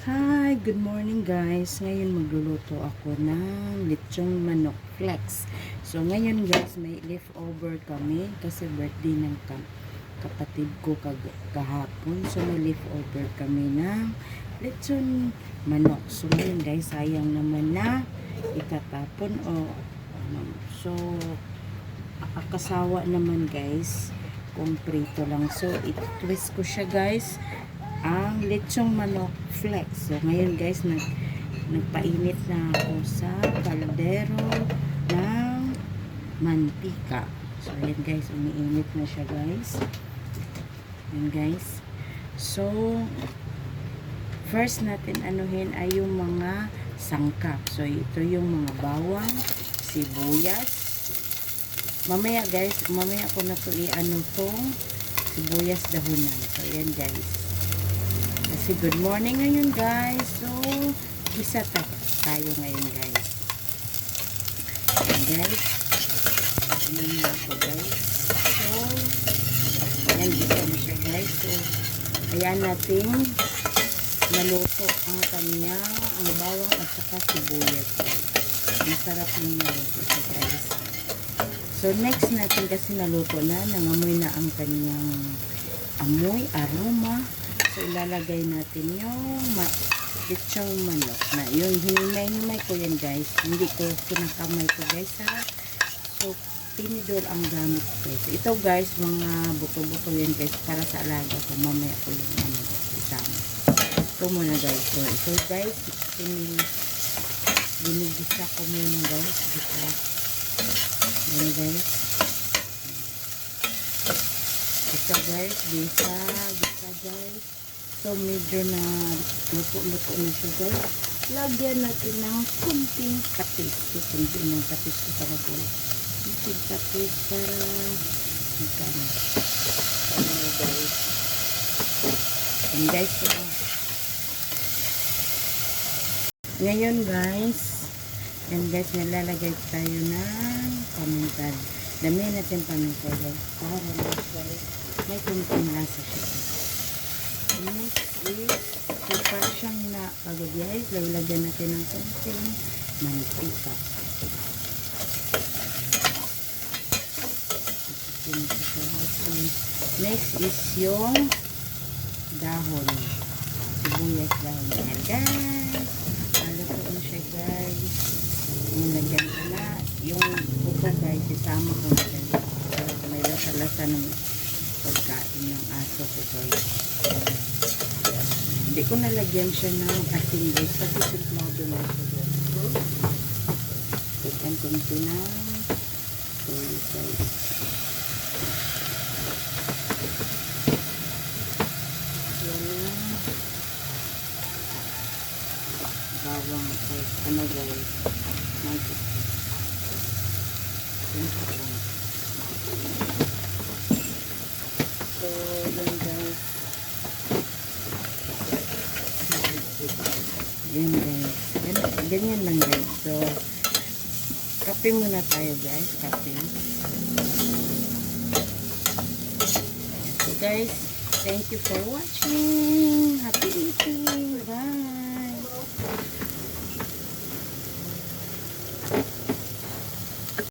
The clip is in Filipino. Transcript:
Hi, good morning guys. Ngayon magluluto ako ng lechong manok flakes. So ngayon guys, may leftover kami kasi birthday ng kapatid ko kahapon. So may leftover kami ng lechong manok. So ngayon guys, sayang naman na itatapon so akasawa naman guys kung prito lang. So i-twist ko siya guys ang lechong manok flakes. So ngayon guys, nagpainit na ako sa kaldero ng mantika. So ayan guys, umiinit na siya guys. Ayan guys. So first natin anuhin ay yung mga sangkap. So ito yung mga bawang, sibuyas. Mamaya guys, mamaya ko na to i-ano tong sibuyas dahunan. So ayan guys. Kasi good morning ngayon guys. So, isa tayo ngayon guys. Ayan guys. Ano na ako guys. So, ayan dito na siya guys. So, ayan natin naluto ang kanya, ang bawang at saka sibuyas. Masarap yung naluto siya guys. So, next natin kasi naluto na, nangamoy na ang kanyang amoy, aroma. So, ilalagay natin yung lechong manok na yung hinimay-himay ko yan guys. Hindi ko kinakamay ko guys ha. So, tinidor ang gamit ko. So, ito guys, mga buto-buto yan guys para sa alaga ko. Mamaya ko yung isama. Ito muna guys. So, ito guys, binigisa ko muna guys. Ayan guys. Isa guys, gisa guys. So, medyo na luto-luto na siya guys. Lagyan natin ng kunting patis. So, kunting ng patis ko para po. Kunting patis para magkano. Ayan guys. And guys, ngayon guys, and guys, nalalagay tayo ng paminta. Damihan natin paminta guys. Para guys, may kunting lasa siya guys. Next is, so para siyang napagod guys, lalagyan natin ng konting mantika. Next is yung dahon. Sibuyas dahon. Ayan guys. Naluto na siya guys. Nilagyan ko na. Yung upo guys, isama ko na guys. May lasa-lasa ng pagkain ng aso ko guys. Hindi ko nalagyan siya ng asin guys kasi simplado na siya guys. Tignan konti na tuloy guys. Yan na bawang guys. Ano guys, so yan guys. Yan guys. Ganyan lang guys. So, kape muna tayo guys. Kape. So guys, thank you for watching. Happy eating. Bye.